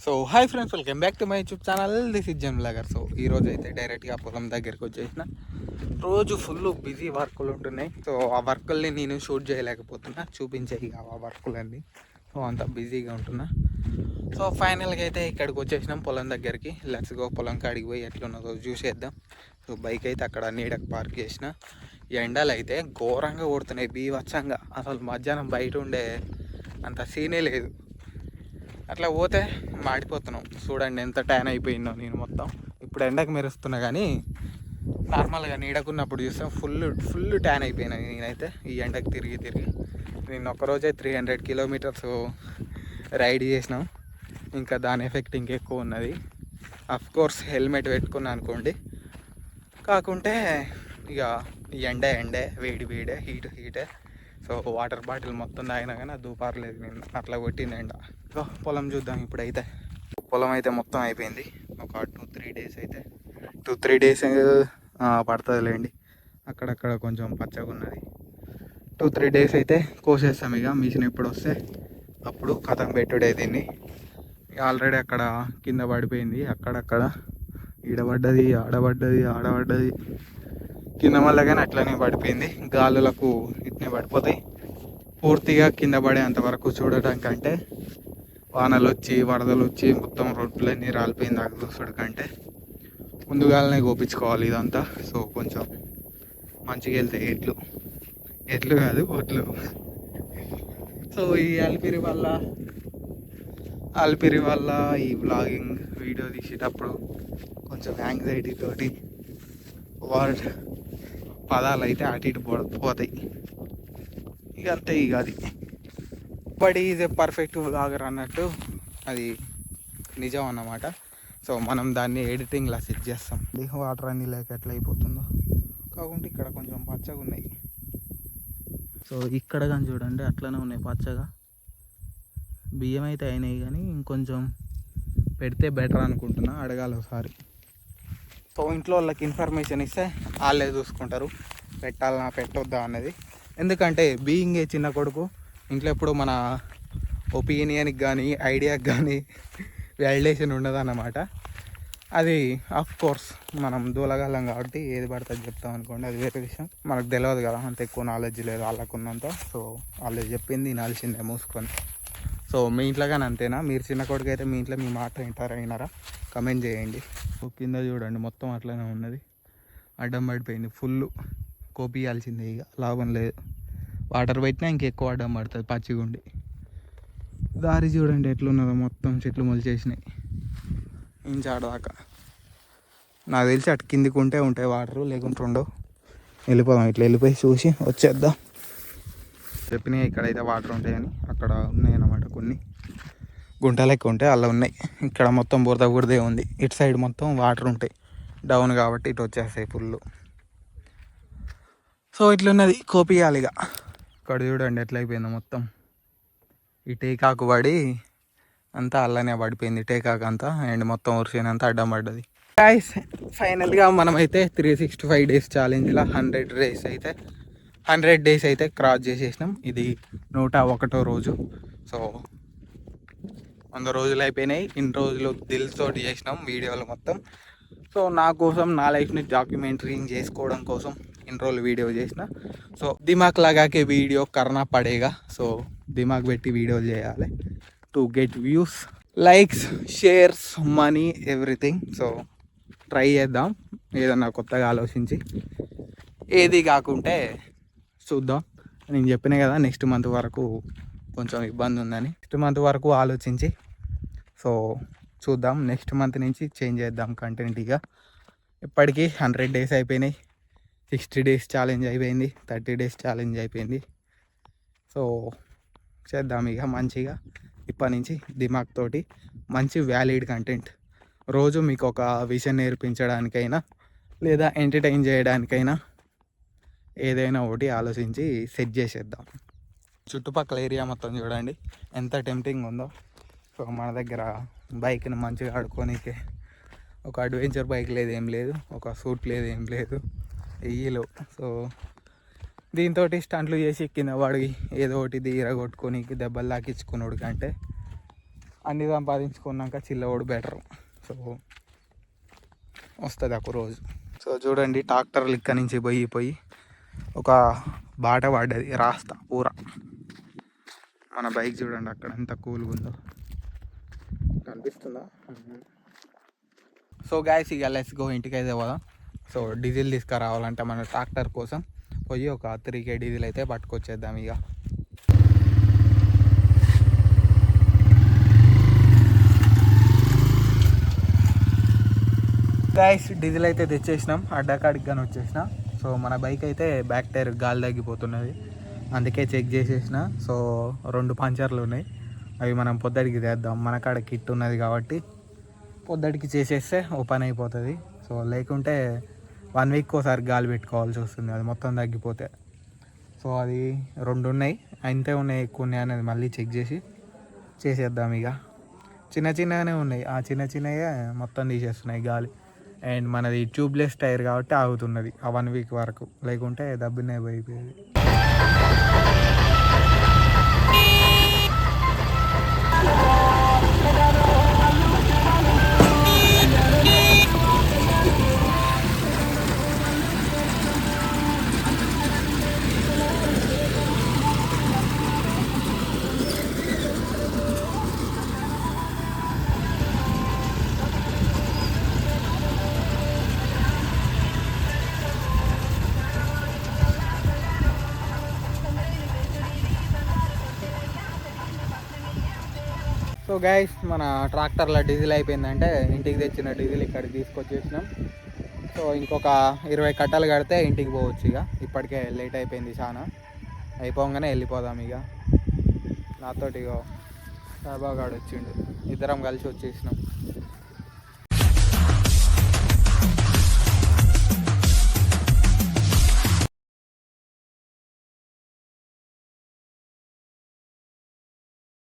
So hi friends, welcome back to my YouTube channel. This is జమ్ లాగర్. So ఈరోజు అయితే డైరెక్ట్గా పొలం దగ్గరికి వచ్చేసిన. రోజు ఫుల్ బిజీ వర్కులు ఉంటున్నాయి. సో ఆ వర్కుల్ని నేను షూట్ చేయలేకపోతున్నా, చూపించేవి ఆ వర్కులన్నీ. సో అంత బిజీగా ఉంటున్నా. సో ఫైనల్గా అయితే ఇక్కడికి వచ్చేసినాం పొలం దగ్గరికి. లెట్స్ గో, పొలం కాడికి పోయి ఎట్లున్నదో చూసేద్దాం. సో బైక్ అయితే అక్కడ నీడకు పార్క్ చేసిన. ఎండలు అయితే ఘోరంగా కొడుతున్నాయి, బీభత్సంగా. అసలు మధ్యాహ్నం బయట ఉండే అంత సీనే లేదు. అట్లా పోతే మాడిపోతున్నాం. చూడండి ఎంత ట్యాన్ అయిపోయిందో నేను మొత్తం. ఇప్పుడు ఎండకు మెరుస్తున్నా కానీ నార్మల్గా నీడకున్నప్పుడు చూస్తాం ఫుల్ ట్యాన్ అయిపోయినా నేనైతే ఈ ఎండకు తిరిగి నేను ఒక్కరోజే 300 కిలోమీటర్స్ రైడ్ చేసినాం. ఇంకా దాని ఎఫెక్ట్ ఇంకెక్కువ ఉన్నది. కోర్స్ హెల్మెట్ పెట్టుకున్నా అనుకోండి, కాకుంటే ఇక ఎండే వేడే హీటే. సో వాటర్ బాటిల్ మొత్తం తాగినా కానీ అది దూపారలేదు, నేను అట్లా కొట్టింది ఎండ. పొలం చూద్దాం ఇప్పుడైతే. పొలం అయితే మొత్తం అయిపోయింది. ఒక 2-3 డేస్ అయితే 2-3 డేస్ పడుతుందిలేండి. అక్కడక్కడ కొంచెం పచ్చగా ఉన్నది. 2-3 డేస్ అయితే కోసేస్తాం. ఇక మిషన్ ఎప్పుడు వస్తే అప్పుడు కథం పెట్టుడే దీన్ని. ఆల్రెడీ అక్కడ కింద పడిపోయింది, అక్కడక్కడ ఈడబడ్డది, ఆడబడ్డది కింద మళ్ళీ కానీ అట్లనే పడిపోయింది. గాలులకు ఇట్నే పడిపోతాయి. పూర్తిగా కింద పడే అంతవరకు చూడటానికంటే, వానలు వచ్చి వరదలు వచ్చి మొత్తం రోడ్లన్నీ రాలిపోయింది దాకా చూసుడు కంటే ముందుగానే కోపించుకోవాలి ఇదంతా. సో కొంచెం మంచిగా వెళ్తాయి ఎట్లు కాదు ఒట్లు. సో ఈ అల్పిరి వల్ల ఈ వ్లాగింగ్ వీడియో తీసేటప్పుడు కొంచెం యాంగ్జైటీ తోటి వర్డ్ పదాలు అయితే అటు ఇటు పోతాయి. ఇక అంతే. ఇక అది but is a perfect vlogger అన్నట్టు అది నిజం అన్నమాట. సో మనం దాన్ని ఎడిటింగ్లా సెట్ చేస్తాం. వాటర్ అన్నీ లేక ఎట్లా అయిపోతుందో. కాకుంటే ఇక్కడ కొంచెం పచ్చగా ఉన్నాయి. సో ఇక్కడ కానీ చూడండి అట్లనే ఉన్నాయి పచ్చగా. బియ్యం అయితే అయినాయి కానీ ఇంకొంచెం పెడితే బెటర్ అనుకుంటున్నా. అడగాలి ఒకసారి. సో ఇంట్లో వాళ్ళకి ఇన్ఫర్మేషన్ ఇస్తే వాళ్ళే చూసుకుంటారు పెట్టాలన్నా పెట్టొద్దా అనేది. ఎందుకంటే బీయింగ్ ఏ చిన్న కొడుకు, ఇంట్లో ఎప్పుడు మన ఒపీనియన్కి కానీ ఐడియాకి కానీ వాలిడేషన్ ఉండదన్నమాట. అది కోర్స్ మనం దూలగలం కాబట్టి ఏది పడుతుంది చెప్తాం అనుకోండి, అది వేరే విషయం. మనకు తెలియదు కదా, అంత ఎక్కువ నాలెడ్జ్ లేదు వాళ్ళకున్నంత. సో వాళ్ళు చెప్పింది వినాల్సిందే మూసుకొని. సో మీ ఇంట్లో కానీ అంతేనా? మీరు చిన్న కొడుకు అయితే మీ ఇంట్లో మీ మాట వినారా? కమెంట్ చేయండి. సో కింద చూడండి మొత్తం అట్లనే ఉన్నది, అడ్డం పడిపోయింది. ఫుల్ కోపియాల్సిందే, ఇక లాభం లేదు. వాటర్ పెట్టినా ఇంకెక్కువ అడ్డం పడుతుంది పచ్చిగుండి. దారి చూడండి ఎట్లున్నదో, మొత్తం చెట్లు మొలిచేసినాయి ఇంచాడదాకా. నాకు తెలిసి అటు కిందికి ఉంటాయి వాటరు, లేకుంటే ఉండవు. వెళ్ళిపోదాం, ఇట్లా వెళ్ళిపోయి చూసి వచ్చేద్దాం. చెప్పినాయి ఇక్కడైతే వాటర్ ఉంటాయని. అక్కడ ఉన్నాయి అన్నమాట కొన్ని గుంటలు ఎక్కువ ఉంటాయి, అలా ఉన్నాయి. ఇక్కడ మొత్తం బురదే ఉంది. ఇటు సైడ్ మొత్తం వాటర్ ఉంటాయి, డౌన్ కాబట్టి ఇటు వచ్చేస్తాయి ఫుల్. సో ఇట్లున్నది, కోపియాలిగా. ఇక్కడ చూడండి ఎట్లా అయిపోయిందో మొత్తం. ఈ టేకాకు పడి అంతా అల్లనే పడిపోయింది టేకాకు అంతా, అండ్ మొత్తం ఉరిసేనంతా అడ్డం పడ్డది. గైస్ ఫైనల్గా మనమైతే 365 డేస్ ఛాలెంజ్లో 100 డేస్ అయితే క్రాస్ చేసేసినాం. ఇది 101వ రోజు. సో 100 రోజులు అయిపోయినాయి. ఇన్ని రోజులు దిల్ తోటి చేసినాం వీడియోలు మొత్తం. సో నా కోసం, నా లైఫ్ని డాక్యుమెంటరీని చేసుకోవడం కోసం ఇన్ని రోజులు వీడియో చేసిన. సో దిమాగ్ లాగాకే వీడియో కర్నా పడేగా. సో దిమాగ్ పెట్టి వీడియోలు చేయాలి to get views, likes, shares, money, everything. So try చేద్దాం ఏదన్నా కొత్తగా ఆలోచించి. ఏది కాకుంటే చూద్దాం. నేను చెప్పినా కదా నెక్స్ట్ మంత్ వరకు కొంచెం ఇబ్బంది ఉందని. నెక్స్ట్ మంత్ వరకు ఆలోచించి సో చూద్దాం. నెక్స్ట్ మంత్ నుంచి చేంజ్ చేద్దాం కంటెంట్. ఇక ఇప్పటికీ 100 డేస్ అయిపోయినాయి. 60 డేస్ ఛాలెంజ్ అయిపోయింది, 30 డేస్ ఛాలెంజ్ అయిపోయింది. సో చేద్దాం ఇక మంచిగా. ఇప్పటి నుంచి దిమాగ్ తోటి మంచి వ్యాలిడ్ కంటెంట్ రోజు మీకు ఒక విషయం నేర్పించడానికైనా లేదా ఎంటర్టైన్ చేయడానికైనా ఏదైనా ఒకటి ఆలోచించి సెట్ చేసేద్దాం. చుట్టుపక్కల ఏరియా మొత్తం చూడండి ఎంత టెంప్టింగ్ ఉందో. సో మన దగ్గర బైక్ని మంచిగా ఆడుకోనికే ఒక అడ్వెంచర్ బైక్ లేదు, ఏం లేదు, ఒక సూట్ లేదు, ఏం లేదు, వెయ్యిలో. సో దీంతో స్టంట్లు చేసి కింద వాడికి ఏదో ఒకటి తీర కొట్టుకొని దెబ్బలు తాకించుకున్నాడు కంటే అన్నీ సంపాదించుకున్నాక చిల్లవాడు బెటర్. సో వస్తుంది ఒక రోజు. సో చూడండి ట్రాక్టర్లు ఇక్కడి నుంచి పోయి ఒక బాట పడ్డది రాస్తా పూర. మన బైక్ చూడండి అక్కడ ఎంత కూల్గా ఉందో, కనిపిస్తుందా? సో గాయస్ ఇక లెట్స్ గో, ఇంటికి అయితే పోదాం. సో డీజిల్ తీసుకురావాలంటే మన ట్రాక్టర్ కోసం పోయి ఒక 3K డీజిల్ అయితే పట్టుకొచ్చేద్దాం ఇక. గాయస్ డీజిల్ అయితే తెచ్చేసినాం, అడ్డకాడికి కానీ వచ్చేసిన. సో మన బైక్ అయితే బ్యాక్ టైర్ గాలి తగ్గిపోతున్నది, అందుకే చెక్ చేసేసిన. సో 2 పంచర్లు ఉన్నాయి, అవి మనం పొద్దుటికి చేద్దాం. మన కాడ కిట్ ఉన్నది కాబట్టి పొద్దుటికి చేసేస్తే ఓపెన్ అయిపోతుంది. సో లేకుంటే 1 వీక్ ఒకసారి గాలి పెట్టుకోవాల్సి వస్తుంది, అది మొత్తం తగ్గిపోతే. సో అది 2 ఉన్నాయి, అంతే ఉన్నాయి ఎక్కువ ఉన్నాయి అనేది మళ్ళీ చెక్ చేసేద్దాం ఇక. చిన్నగానే ఉన్నాయి, ఆ చిన్నవే మొత్తం తీసేస్తున్నాయి గాలి. అండ్ మనది ట్యూబ్లెస్ టైర్ కాబట్టి ఆగుతున్నది ఆ 1 వీక్ వరకు, లేకుంటే దబ్బునే అయిపోయేది. సో గైస్ మన ట్రాక్టర్లో డీజిల్ అయిపోయిందంటే ఇంటికి తెచ్చిన డీజిల్ ఇక్కడికి తీసుకొచ్చేసినాం. సో ఇంకొక 20 కట్టలు కడితే ఇంటికి పోవచ్చు ఇక. ఇప్పటికే లేట్ అయిపోయింది చాలా, అయిపోగానే వెళ్ళిపోదాం ఇక. నాతోటి ఇగో సాబాగాడు వచ్చిండు, ఇద్దరం కలిసి వచ్చేసినాం.